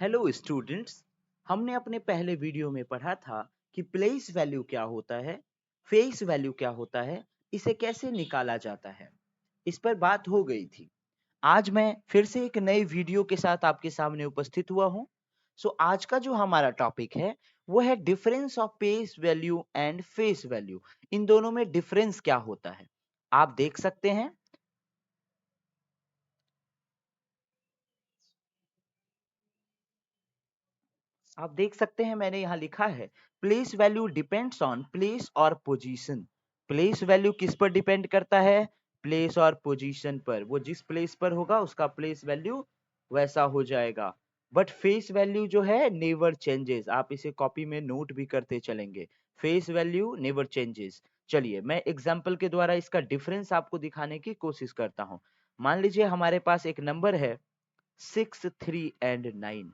Hello students. हमने अपने पहले वीडियो में पढ़ा था कि प्लेस वैल्यू क्या होता है, फेस वैल्यू क्या होता है, इसे कैसे निकाला जाता है। इस पर बात हो गई थी। आज मैं फिर से एक नए वीडियो के साथ आपके सामने उपस्थित हुआ हूं। आज का जो हमारा टॉपिक है वो है difference of place value and face value. इन दोनों में डिफरेंस क्या होता है आप देख सकते हैं। आप देख सकते हैं मैंने यहाँ लिखा है place value depends on place और पोजीशन। प्लेस वैल्यू किस पर डिपेंड करता है? प्लेस और पोजीशन पर। वो जिस प्लेस पर होगा उसका प्लेस वैल्यू वैसा हो जाएगा। बट फेस वैल्यू जो है नेवर चेंजेस। आप इसे कॉपी में नोट भी करते चलेंगे। Face value never changes. चलिए मैं एग्जाम्पल के द्वारा इसका डिफरेंस आपको दिखाने की कोशिश करता हूँ। मान लीजिए हमारे पास एक नंबर है 6, 3 एंड 9।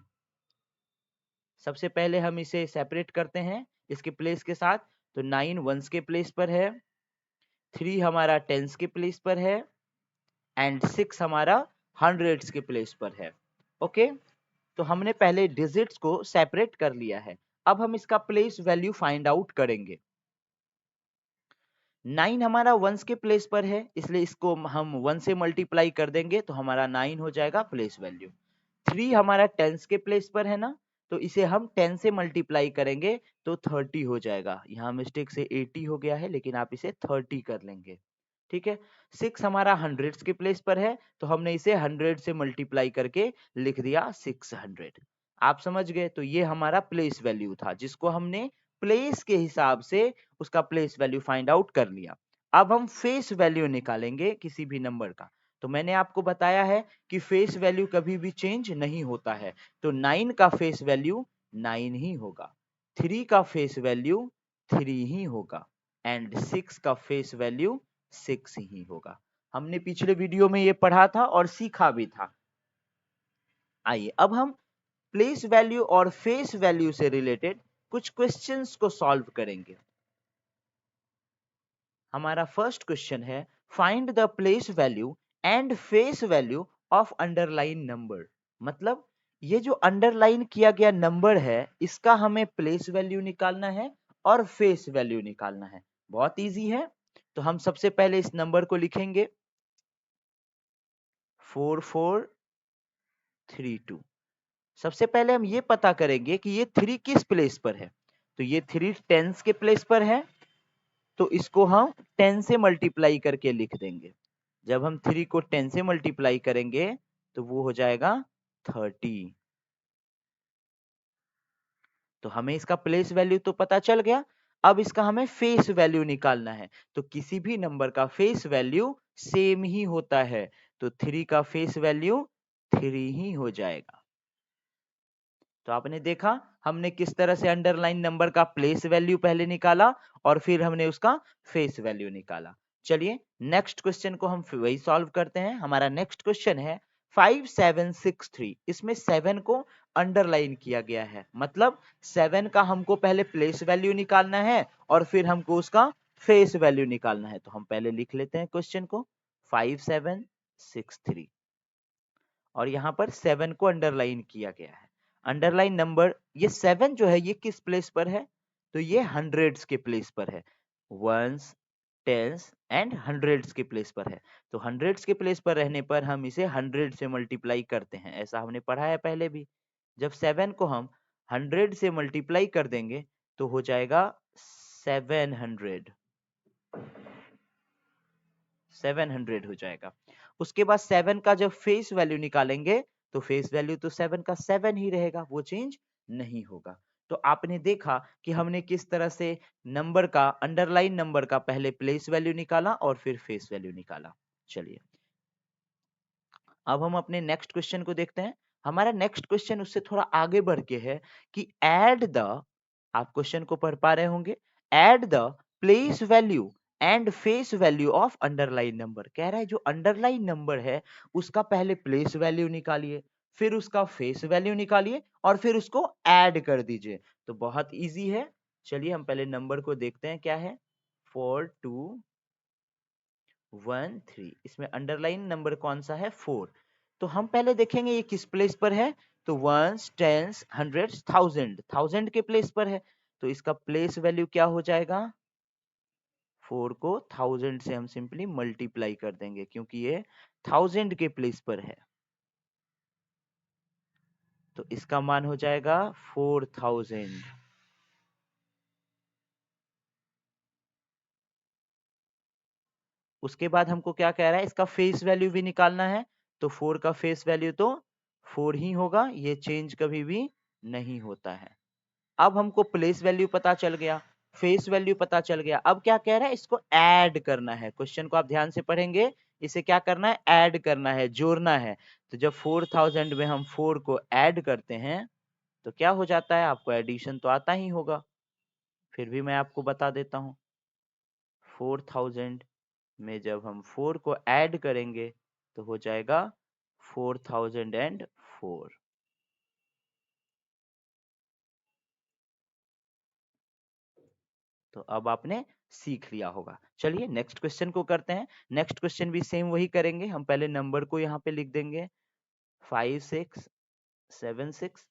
सबसे पहले हम इसे सेपरेट करते हैं इसके प्लेस के साथ। तो 9 वंस के प्लेस पर है, 3 हमारा टेंस के प्लेस पर है एंड 6 हमारा हंड्रेड्स के प्लेस पर है। ओके, तो हमने पहले डिजिट्स को सेपरेट कर लिया है। अब हम इसका प्लेस वैल्यू फाइंड आउट करेंगे। 9 हमारा वंस के प्लेस पर है, इसलिए इसको हम 1 से मल्टीप्लाई कर देंगे तो हमारा 9 हो जाएगा प्लेस वैल्यू। 3 हमारा टेंस के प्लेस पर है ना, तो इसे हम 10 से मल्टीप्लाई करेंगे तो 30 हो जाएगा। यहाँ मिस्टेक से 80 हो गया है लेकिन आप इसे 30 कर लेंगे। ठीक है। 6 हमारा हंड्रेड्स के प्लेस पर है तो हमने इसे 100 से मल्टीप्लाई करके लिख दिया 600। आप समझ गए। तो ये हमारा प्लेस वैल्यू था जिसको हमने प्लेस के हिसाब से उसका प्लेस वैल्यू फाइंड आउट कर लिया। अब हम फेस वैल्यू निकालेंगे किसी भी नंबर का। तो मैंने आपको बताया है कि फेस वैल्यू कभी भी चेंज नहीं होता है। तो 9 का फेस वैल्यू 9 ही होगा, 3 का फेस वैल्यू 3 ही होगा एंड 6 का फेस वैल्यू 6 ही होगा। हमने पिछले वीडियो में ये पढ़ा था और सीखा भी था। आइए अब हम प्लेस वैल्यू और फेस वैल्यू से रिलेटेड कुछ क्वेश्चंस को सॉल्व करेंगे। हमारा फर्स्ट क्वेश्चन है find the place value and face value of underline number. मतलब ये जो अंडरलाइन किया गया नंबर है इसका हमें प्लेस वैल्यू निकालना है और फेस वैल्यू निकालना है। बहुत इजी है। तो हम सबसे पहले इस नंबर को लिखेंगे 4432। सबसे पहले हम ये पता करेंगे कि ये 3 किस प्लेस पर है। तो ये 3 टेंस के प्लेस पर है तो इसको हम 10 से मल्टीप्लाई करके लिख देंगे। जब हम 3 को 10 से मल्टीप्लाई करेंगे तो वो हो जाएगा 30। तो हमें इसका प्लेस वैल्यू तो पता चल गया। अब इसका हमें फेस वैल्यू निकालना है। तो किसी भी नंबर का फेस वैल्यू सेम ही होता है। तो 3 का फेस वैल्यू 3 ही हो जाएगा। तो आपने देखा हमने किस तरह से अंडरलाइन नंबर का प्लेस वैल्यू पहले निकाला और फिर हमने उसका फेस वैल्यू निकाला। चलिए नेक्स्ट क्वेश्चन को हम वही सॉल्व करते हैं। हमारा नेक्स्ट क्वेश्चन है 5763। इसमें 7 को अंडरलाइन किया गया है। मतलब 7 का हमको पहले प्लेस वैल्यू निकालना है और फिर हमको उसका फेस वैल्यू निकालना है। तो हम पहले लिख लेते हैं क्वेश्चन को 5763 और यहाँ पर 7 को अंडरलाइन किया गया है। अंडरलाइन नंबर ये 7 जो है ये किस प्लेस पर है? तो ये हंड्रेड्स के प्लेस पर है। वंस, टेंस एंड हंड्रेड्स के प्लेस पर है। तो हंड्रेड्स के प्लेस पर रहने पर हम इसे 100 से मल्टीप्लाई करते हैं। ऐसा हमने पढ़ा है पहले भी। जब 7 को हम 100 से मल्टीप्लाई कर देंगे तो हो जाएगा 700। 700 हो जाएगा। उसके बाद 7 का जब फेस वैल्यू निकालेंगे तो फेस वैल्यू तो 7 का 7 ही रहेगा, वो चेंज नहीं होगा। तो आपने देखा कि हमने किस तरह से नंबर का अंडरलाइन नंबर का पहले प्लेस वैल्यू निकाला और फिर फेस वैल्यू निकाला। चलिए अब हम अपने नेक्स्ट क्वेश्चन को देखते हैं। हमारा नेक्स्ट क्वेश्चन उससे थोड़ा आगे बढ़ के है कि ऐड द, आप क्वेश्चन को पढ़ पा रहे होंगे, add the place value and face value of underline number. कह रहा है जो अंडरलाइन नंबर है उसका पहले प्लेस वैल्यू निकालिए, फिर उसका फेस वैल्यू निकालिए और फिर उसको ऐड कर दीजिए। तो बहुत इजी है। चलिए हम पहले नंबर को देखते हैं क्या है। 4213। इसमें अंडरलाइन नंबर कौन सा है? 4। तो हम पहले देखेंगे ये किस प्लेस पर है। तो ones, tens, hundreds, thousand, thousand के प्लेस पर है, तो इसका प्लेस वैल्यू क्या हो जाएगा? 4 को 1000 से हम सिंपली मल्टीप्लाई कर देंगे क्योंकि ये 1000 के प्लेस पर है, तो इसका मान हो जाएगा 4000। उसके बाद हमको क्या कह रहा है, इसका फेस वैल्यू भी निकालना है, तो 4 का फेस वैल्यू तो 4 ही होगा, ये चेंज कभी भी नहीं होता है। अब हमको प्लेस वैल्यू पता चल गया, फेस वैल्यू पता चल गया, अब क्या कह रहा है, इसको ऐड करना है। क्वेश्चन को आप ध्यान से पढ़ेंगे, इसे क्या करना है, ऐड करना है, जोड़ना है। तो जब 4000 में हम 4 को ऐड करते हैं तो क्या हो जाता है, आपको एडिशन तो आता ही होगा, फिर भी मैं आपको बता देता हूं। 4000 में जब हम 4 को ऐड करेंगे तो हो जाएगा 4004। तो अब आपने सीख लिया होगा। चलिए नेक्स्ट क्वेश्चन को करते हैं। नेक्स्ट क्वेश्चन भी सेम वही करेंगे, हम पहले नंबर को यहाँ पे लिख देंगे 5676।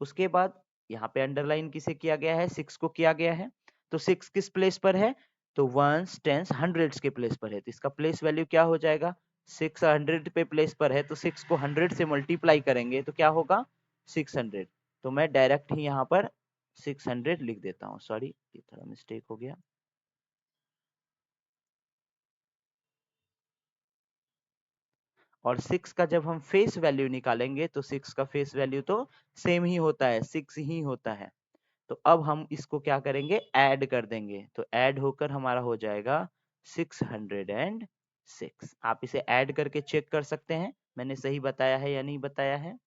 उसके बाद यहाँ पे अंडरलाइन किसे किया गया है, 6 को किया गया है। तो 6 किस प्लेस पर है, तो वंस, टेंस, हंड्रेड्स के प्लेस पर है, तो इसका प्लेस वैल्यू क्या हो जाएगा, 6 100 पे प्लेस पर है, तो 6 को 100 से मल्टीप्लाई करेंगे तो क्या होगा, 600। तो मैं डायरेक्ट ही यहाँ पर 600 लिख देता हूँ, सॉरी ये थोड़ा मिस्टेक हो गया। और 6 का जब हम फेस वैल्यू निकालेंगे तो 6 का फेस वैल्यू तो सेम ही होता है, 6 ही होता है। तो अब हम इसको क्या करेंगे, ऐड कर देंगे, तो ऐड होकर हमारा हो जाएगा 606। आप इसे ऐड करके चेक कर सकते हैं मैंने सही बताया है या नहीं बताया है।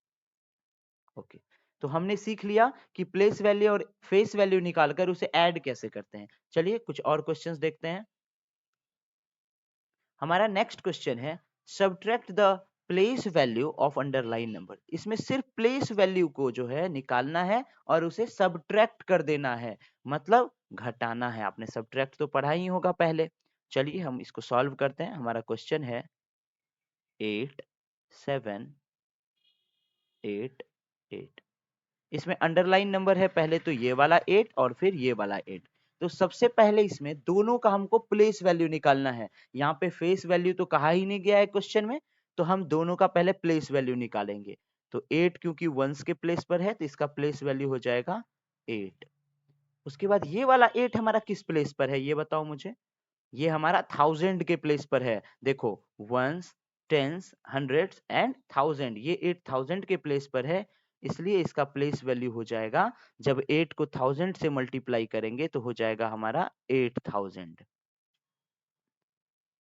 ओके, तो हमने सीख लिया कि प्लेस वैल्यू और फेस वैल्यू निकालकर उसे ऐड कैसे करते हैं। चलिए कुछ और क्वेश्चंस देखते हैं। हमारा नेक्स्ट क्वेश्चन है, subtract the place value of underline number. इसमें सिर्फ प्लेस वैल्यू को जो है निकालना है और उसे सब्ट्रैक्ट कर देना है, मतलब घटाना है। आपने सब्ट्रैक्ट तो पढ़ा ही होगा पहले। चलिए हम इसको सॉल्व करते हैं। हमारा क्वेश्चन है 8 7 8 8। इसमें अंडरलाइन नंबर है, पहले तो ये वाला 8 और फिर ये वाला 8। तो सबसे पहले इसमें दोनों का हमको प्लेस वैल्यू निकालना है। यहाँ पे फेस वैल्यू तो कहा ही नहीं गया है क्वेश्चन में, तो हम दोनों का पहले प्लेस वैल्यू निकालेंगे। तो 8 क्योंकि वंस के प्लेस पर है तो इसका प्लेस वैल्यू हो जाएगा 8। उसके बाद ये वाला 8 हमारा किस प्लेस पर है, ये बताओ मुझे। ये हमारा 1000 के प्लेस पर है। देखो वंस, टेंस, हंड्रेड्स एंड 1000, ये 8000 के प्लेस पर है, इसलिए इसका प्लेस वैल्यू हो जाएगा, जब 8 को 1000 से मल्टीप्लाई करेंगे तो हो जाएगा हमारा 8000।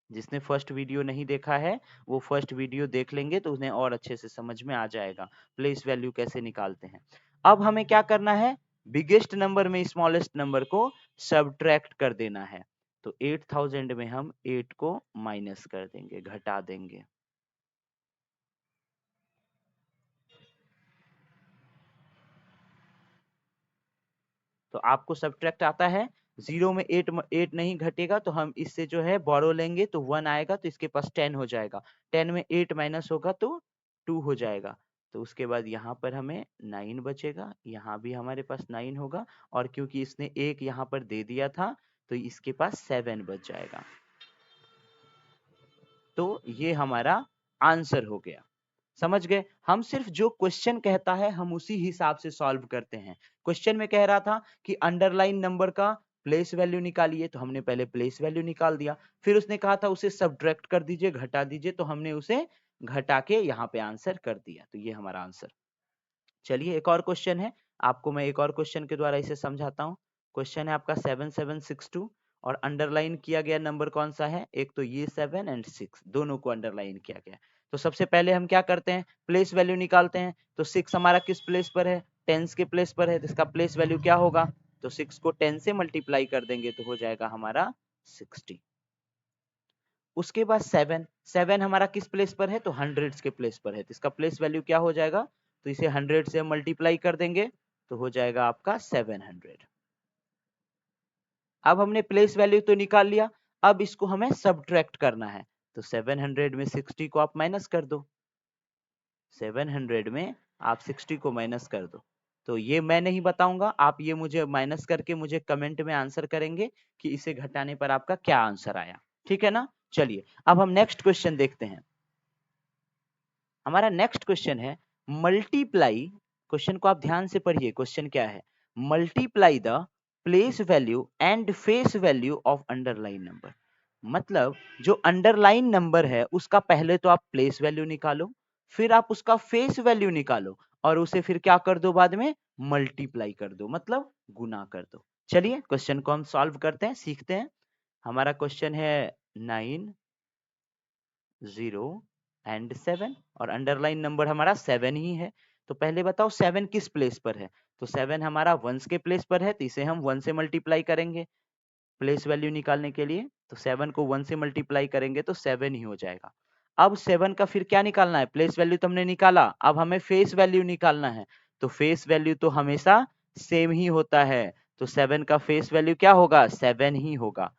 जिसने फर्स्ट वीडियो नहीं देखा है वो फर्स्ट वीडियो देख लेंगे तो उन्हें और अच्छे से समझ में आ जाएगा प्लेस वैल्यू कैसे निकालते हैं। अब हमें क्या करना है, बिगेस्ट नंबर में स्मॉलेस्ट नंबर को सब्ट्रैक्ट कर देना है। तो 8000 में हम 8 को माइनस कर देंगे, घटा देंगे। तो आपको सब्ट्रैक्ट आता है, जीरो में 8 नहीं घटेगा तो हम इससे जो है बोरो लेंगे तो 1 आएगा, तो इसके पास 10 हो जाएगा। 10 में 8 माइनस होगा तो 2 हो जाएगा। तो उसके बाद यहाँ पर हमें 9 बचेगा, यहाँ भी हमारे पास 9 होगा, और क्योंकि इसने एक यहाँ पर दे दिया था तो इसके पास 7 बच जाएगा। तो ये हमारा आंसर हो गया। समझ गए, हम सिर्फ जो क्वेश्चन कहता है हम उसी हिसाब से सॉल्व करते हैं। क्वेश्चन में कह रहा था कि अंडरलाइन नंबर का प्लेस वैल्यू निकालिए, तो हमने पहले प्लेस वैल्यू निकाल दिया। फिर उसने कहा था उसे सब्ट्रैक्ट कर दीजिए, घटा दीजिए, तो हमने उसे घटा के यहाँ पे आंसर कर दिया। तो ये हमारा आंसर। चलिए एक और क्वेश्चन है, आपको मैं एक और क्वेश्चन के द्वारा इसे समझाता हूँ। क्वेश्चन है आपका 7762 और अंडरलाइन किया गया नंबर कौन सा है, एक तो ये 7 एंड 6 दोनों को अंडरलाइन किया गया। तो सबसे पहले हम क्या करते हैं, प्लेस वैल्यू निकालते हैं। तो 6 हमारा किस प्लेस पर है, टेंस के प्लेस पर है, तो इसका प्लेस वैल्यू क्या होगा, तो 6 को 10 से मल्टीप्लाई कर देंगे तो हो जाएगा हमारा 60। उसके बाद 7 7 हमारा किस प्लेस पर है, तो हंड्रेड्स के प्लेस पर है, तो इसका प्लेस वैल्यू क्या हो जाएगा, तो इसे 100 से मल्टीप्लाई कर देंगे तो हो जाएगा आपका 700। अब हमने प्लेस वैल्यू तो निकाल लिया, अब इसको हमें सब्ट्रैक्ट करना है। तो 700 में 60 को आप माइनस कर दो, 700 में आप 60 को माइनस कर दो। तो ये मैं नहीं बताऊंगा, आप ये मुझे माइनस करके मुझे कमेंट में आंसर करेंगे कि इसे घटाने पर आपका क्या आंसर आया, ठीक है ना। चलिए अब हम नेक्स्ट क्वेश्चन देखते हैं। हमारा नेक्स्ट क्वेश्चन है मल्टीप्लाई, क्वेश्चन को आप ध्यान से पढ़िए, क्वेश्चन क्या है, multiply the place value and face value of underline number. मतलब जो अंडरलाइन नंबर है उसका पहले तो आप प्लेस वैल्यू निकालो, फिर आप उसका फेस वैल्यू निकालो और उसे फिर क्या कर दो, बाद में मल्टीप्लाई कर दो, मतलब गुना कर दो। चलिए क्वेश्चन को हम सॉल्व करते हैं, सीखते हैं। हमारा क्वेश्चन है 9, 0 एंड 7 और अंडरलाइन नंबर हमारा 7 ही है। तो पहले बताओ 7 किस प्लेस पर है, तो 7 हमारा वंस के प्लेस पर है, तो इसे हम 1 से मल्टीप्लाई करेंगे प्लेस वैल्यू निकालने के लिए। तो 7 को 1 से मल्टीप्लाई करेंगे तो 7 ही हो जाएगा। अब 7 का फिर क्या निकालना है, प्लेस वैल्यू तो हमने निकाला, अब हमें फेस वैल्यू निकालना है। तो फेस वैल्यू तो हमेशा सेम ही होता है, तो 7 का फेस वैल्यू क्या होगा, 7 ही होगा।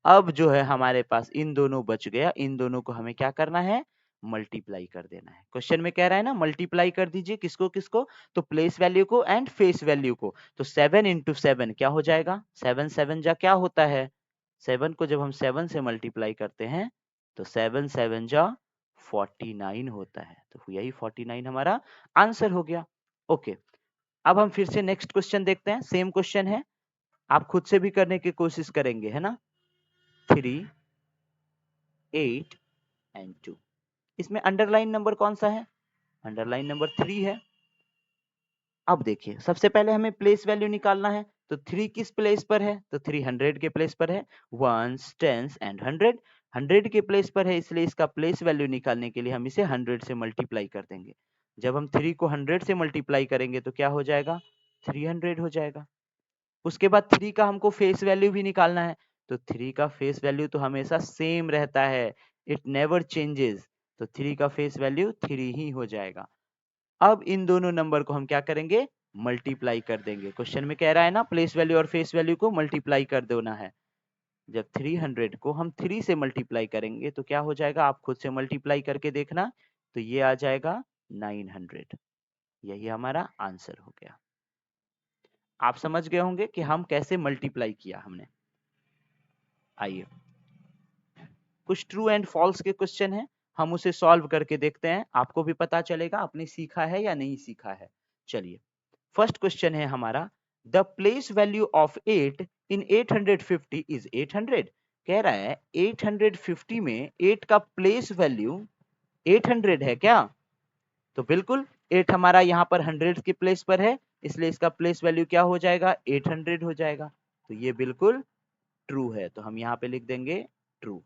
अब जो है हमारे पास इन दोनों बच गया, इन दोनों को हमें क्या करना है, मल्टीप्लाई कर देना है। क्वेश्चन में कह रहा है ना मल्टीप्लाई कर दीजिए, किसको किसको, तो प्लेस वैल्यू को एंड फेस वैल्यू को। तो 7 इंटू 7 क्या हो जाएगा, 7 7 जा क्या होता है, 7 को जब हम 7 से मल्टीप्लाई करते हैं तो 7 7 जा 49 होता है। तो यही 49 हमारा आंसर हो गया। ओके, अब हम फिर से नेक्स्ट क्वेश्चन देखते हैं, सेम क्वेश्चन है, आप खुद से भी करने की कोशिश करेंगे, है ना। 3, 8 एंड 2, इसमें अंडरलाइन नंबर कौन सा है, अंडरलाइन नंबर 3 है। अब देखिए सबसे पहले हमें प्लेस वैल्यू निकालना है, तो 3 किस प्लेस पर है, तो 3 100 के प्लेस पर है, वंस टेंस एंड 100 100 के प्लेस पर है, इसलिए इसका प्लेस वैल्यू निकालने के लिए हम इसे 100 से मल्टीप्लाई कर देंगे। जब हम 3 को 100 से मल्टीप्लाई करेंगे तो क्या हो जाएगा, 300 हो जाएगा। उसके बाद 3 का हमको फेस वैल्यू भी निकालना है, तो 3 का फेस वैल्यू तो हमेशा सेम रहता है, इट नेवर चेंजेस, तो 3 का फेस वैल्यू 3 ही हो जाएगा। अब इन दोनों नंबर को हम क्या करेंगे, मल्टीप्लाई कर देंगे। क्वेश्चन में कह रहा है ना प्लेस वैल्यू और फेस वैल्यू को मल्टीप्लाई कर देना है। जब 300 को हम 3 से मल्टीप्लाई करेंगे तो क्या हो जाएगा, आप खुद से मल्टीप्लाई करके देखना, तो ये आ जाएगा 900। यही हमारा आंसर हो गया। आप समझ गए होंगे कि हम कैसे मल्टीप्लाई किया हमने। आइए कुछ ट्रू एंड फॉल्स के क्वेश्चन है, हम उसे सॉल्व करके देखते हैं, आपको भी पता चलेगा आपने सीखा है या नहीं सीखा है। चलिए फर्स्ट क्वेश्चन है हमारा, the place value of 8 in 850 is 800। कह रहा है 850 में 8 का प्लेस वैल्यू 800 है क्या, तो बिल्कुल 8 हमारा यहाँ पर 100 के प्लेस पर है, इसलिए इसका प्लेस वैल्यू क्या हो जाएगा, 800 हो जाएगा। तो ये बिल्कुल ट्रू है, तो हम यहाँ पे लिख देंगे ट्रू।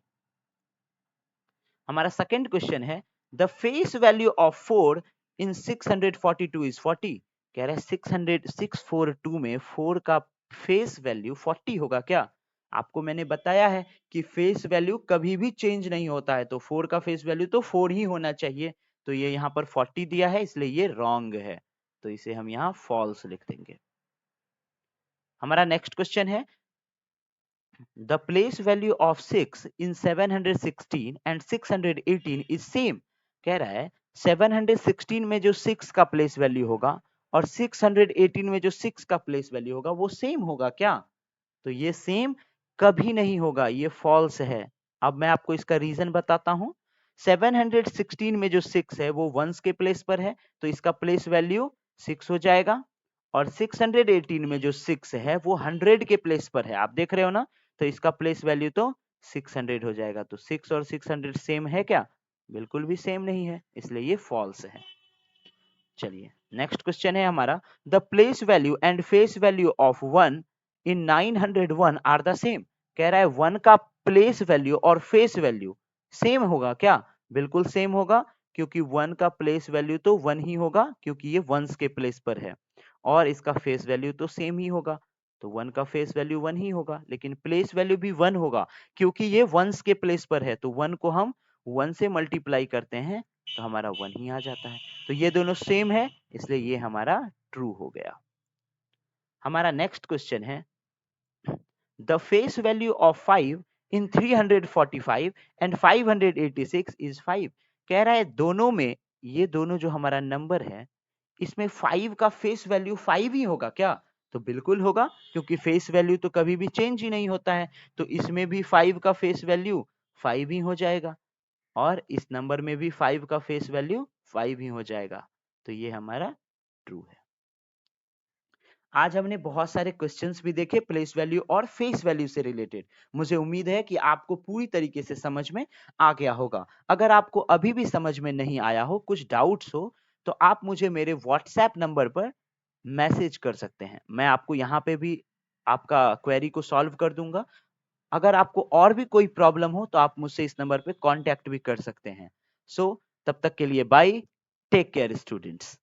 हमारा सेकंड क्वेश्चन है, the face value of 4 in 642 is 40। कह रहा है 642 में 4 का फेस वैल्यू 40 होगा क्या। आपको मैंने बताया है कि फेस वैल्यू कभी भी चेंज नहीं होता है, तो 4 का फेस वैल्यू तो 4 ही होना चाहिए, तो ये यहाँ पर 40 दिया है इसलिए ये रॉन्ग है, तो इसे हम यहाँ फॉल्स लिख देंगे। हमारा नेक्स्ट क्वेश्चन है, the place value of 6 in 716 and 618 is same। कह रहा है 716 में जो 6 का प्लेस वैल्यू होगा और 618 में जो 6 का प्लेस वैल्यू होगा वो सेम होगा क्या, तो ये सेम कभी नहीं होगा, ये फॉल्स है। अब मैं आपको इसका रीजन बताता हूं। 716 में जो 6 है वो वंस के प्लेस पर है, तो इसका प्लेस वैल्यू 6 हो जाएगा, और 618 में जो 6 है वो 100 के प्लेस पर है, आप देख रहे हो ना, तो इसका प्लेस वैल्यू तो 600 हो जाएगा। तो 6 और 600 सेम है क्या, बिल्कुल भी सेम नहीं है, इसलिए ये फॉल्स है। चलिए नेक्स्ट क्वेश्चन है हमारा, the place value and face value of 1 in 901 are the same. कह रहा है 1 का प्लेस वैल्यू और फेस वैल्यू सेम होगा क्या, बिल्कुल सेम होगा, क्योंकि 1 का प्लेस वैल्यू तो 1 ही होगा क्योंकि ये वंस के प्लेस पर है, और इसका फेस वैल्यू तो सेम ही होगा, तो 1 का फेस वैल्यू 1 ही होगा, लेकिन प्लेस वैल्यू भी 1 होगा क्योंकि ये वंस के प्लेस पर है, तो 1 को हम 1 से मल्टीप्लाई करते हैं तो हमारा 1 ही आ जाता है, तो ये दोनों सेम है इसलिए ये हमारा ट्रू हो गया। हमारा नेक्स्ट क्वेश्चन है, the face value of 5 in 345 and 586 is 5। कह रहा है दोनों में ये दोनों जो हमारा नंबर है, इसमें 5 का फेस वैल्यू 5 ही होगा क्या? तो बिल्कुल होगा, क्योंकि फेस वैल्यू तो कभी भी चेंज ही नहीं होता है। तो इसमें भी 5 का फेस वैल्यू 5 ही हो जाएगा, और इस नंबर में भी 5 का फेस वैल्यू 5 ही हो जाएगा। तो ये हमारा ट्रू है। आज हमने बहुत सारे क्वेश्चंस भी देखे प्लेस वैल्यू और फेस वैल्यू से रिलेटेड। मुझे उम्मीद है कि आपको पूरी तरीके से समझ में आ गया होगा। अगर आपको अभी भी समझ में नहीं आया हो, कुछ डाउट्स हो, तो आप मुझे मेरे व्हाट्सएप नंबर पर मैसेज कर सकते हैं। मैं आपको यहाँ पे भी आपका क्वेरी को सॉल्व कर दूंगा। अगर आपको और भी कोई प्रॉब्लम हो तो आप मुझसे इस नंबर पे कांटेक्ट भी कर सकते हैं। सो तब तक के लिए बाय, टेक केयर स्टूडेंट्स।